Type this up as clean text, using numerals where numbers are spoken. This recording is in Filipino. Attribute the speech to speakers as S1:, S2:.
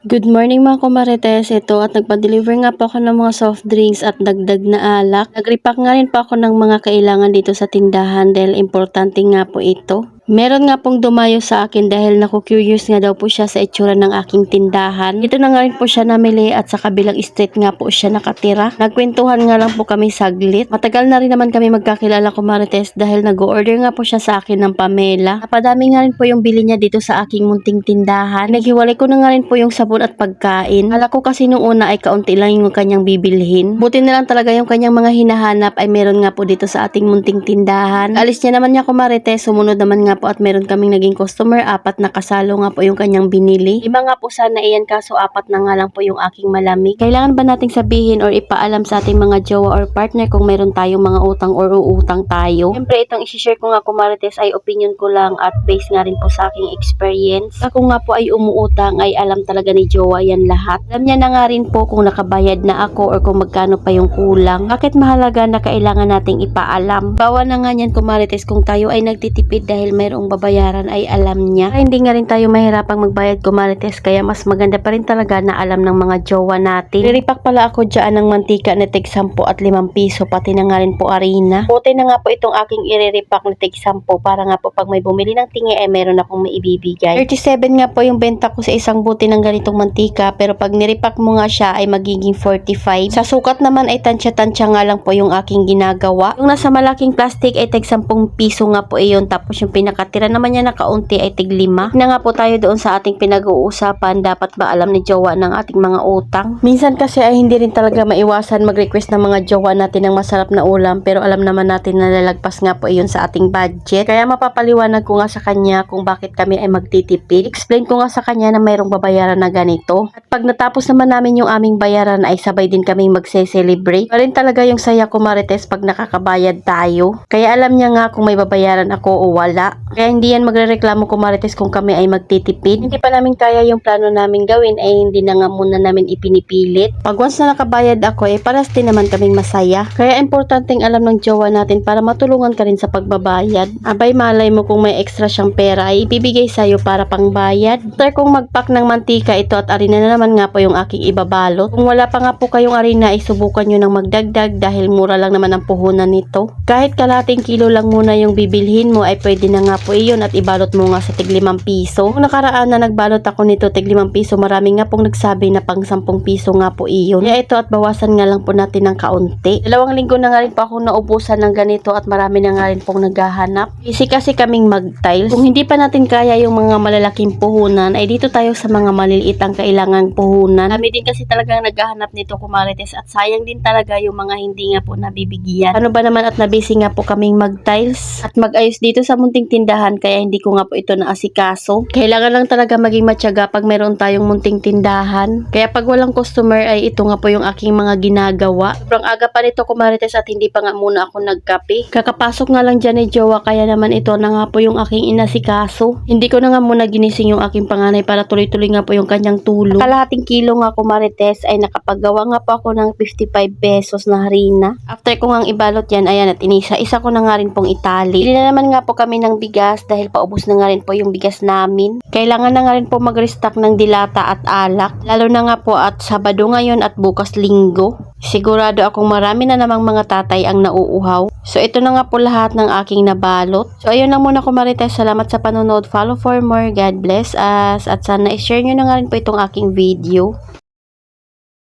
S1: Good morning mga kumarites, ito at nagpa-deliver nga po ako ng mga soft drinks at dagdag na alak. Nag-repack nga rin po ako ng mga kailangan dito sa tindahan dahil importante nga po ito. Meron nga pong dumayo sa akin dahil naku-curious nga daw po siya sa itsura ng aking tindahan. Dito na nga rin po siya namili at sa kabilang street nga po siya nakatira. Nagkwentuhan nga lang po kami saglit. Matagal na rin naman kami magkakilala kumarites dahil nag-order nga po siya sa akin ng pamela. Napadami nga rin po yung bili niya dito sa aking munting tindahan. Naghiwalay ko na nga rin po yung sabon at pagkain. Akala ko kasi nung una ay kaunti lang yung kanyang bibilhin. Buti na lang talaga yung kanyang mga hinahanap ay meron nga po dito sa ating munting tindahan. Alis niya naman niya kumarites, sumunod naman nga po at meron kaming naging customer, 4 na kasalo nga po yung kanyang binili. 5 nga po sana iyan kaso 4 na nga lang po yung aking malamig. Kailangan ba nating sabihin or ipaalam sa ating mga jowa or partner kung meron tayong mga utang or uutang tayo? Siyempre itong isi-share ko nga kumarites ay opinion ko lang at based nga rin po sa aking experience. Ako nga po ay umuutang ay alam talaga ni jowa yan lahat. Alam niya na nga rin po kung nakabayad na ako or kung magkano pa yung kulang. Bakit mahalaga na kailangan nating ipaalam? Bawa na nga niyan kumarites kung tayo ay nagtitipid dahil mayroong babayaran ay alam niya. Ay, hindi nga rin tayo mahirapang magbayad kumarites kaya mas maganda pa rin talaga na alam ng mga jowa natin. Niripak pala ako dyan ng mantika na tig 10 at 5 piso pati na nga rin po arena. Buti na nga po itong aking iriripak na tig 10 para nga po pag may bumili ng tingi ay meron akong maibibigay. 37 nga po yung benta ko sa isang buti ng ganitong mantika pero pag niripak mo nga siya ay magiging 45. Sa sukat naman ay tansya-tansya nga lang po yung aking ginagawa. Yung nasa malaking plastic ay tig 10 piso nga po iyon tapos yung pinakatira naman niya na kaunti ay tig 5. Na nga po tayo doon sa ating pinag-uusapan, dapat ba alam ni jowa ng ating mga utang? Minsan kasi ay hindi rin talaga maiwasan mag-request ng mga jowa natin ng masarap na ulam pero alam naman natin na lalagpas nga po iyon sa ating budget. Kaya mapapaliwanag ko nga sa kanya kung bakit kami ay magtitipid. Explain ko nga sa kanya na mayroong babayaran na ganito. At pag natapos naman namin yung aming bayaran ay sabay din kaming magse-celebrate. Pa rin talaga yung saya ko marites pag nakakabayad tayo. Kaya alam niya nga kung may babayaran ako o wala. Kaya hindi yan magrereklamo ko marites kung kami ay magtitipid. Hindi pa namin kaya yung plano namin gawin ay hindi na nga muna namin ipinipilit. Pag once na nakabayad ako ay paras din naman kaming masaya. Kaya importanteng alam ng jowa natin para matulungan ka rin sa pagbabayad. Abay malay mo kung may extra siyang pera ay ibibigay sa'yo para pangbayad. After kong magpack ng mantika ito at arena na naman nga po yung aking ibabalot. Kung wala pa nga po kayong arena ay subukan nyo ng magdagdag dahil mura lang naman ang puhunan nito. Kahit kalating kilo lang muna yung bibilhin mo ay pwede na nga po iyon at ibalot mo nga sa tig 5 piso. Kung nakaraan na nagbalot ako nito tig 5 piso, marami nga pong nagsabi na pang 10 piso nga po iyon. Kaya ito at bawasan nga lang po natin ng kaunti. 2 linggo na nga rin po ako naubusan ng ganito at marami na nga rin pong naghahanap. Easy kasi kaming mag-tiles. Kung hindi pa natin kaya yung mga malalaking puhunan ay dito tayo sa mga maliliit ang kailangang puhunan. Kami din kasi talagang naghahanap nito kumarites at sayang din talaga yung mga hindi nga po nabibigyan. Ano ba naman at nabisi nga po kaming mag-tiles at mag-ayos dito sa munting tindahan kaya hindi ko nga po ito naasikaso. Kailangan lang talaga maging matyaga pag meron tayong munting tindahan. Kaya pag walang customer ay ito nga po yung aking mga ginagawa. Sobrang aga pa nito kumarites at hindi pa nga muna ako nagkape. Kakapasok nga lang dyan ni jowa kaya naman ito na nga po yung aking inasikaso. Hindi ko na nga muna ginising yung aking panganay para tuloy-tuloy nga po yung kanyang tulog. Kalahating kilo nga kumarites ay nakapagawa nga po ako ng 55 pesos na harina. After ko nga ibalot yan, ayan at isa ko na nga rin pong itali. Bili na naman nga po kami ng bigas dahil paubos na nga rin po yung bigas namin. Kailangan na nga rin po mag-restock ng dilata at alak. Lalo na nga po at Sabado ngayon at bukas Linggo. Sigurado akong marami na namang mga tatay ang nauuhaw. So ito na nga po lahat ng aking nabalot. So ayun lang muna kumarites. Salamat sa panonood. Follow for more. God bless us. At sana i-share nyo na nga rin po itong aking video.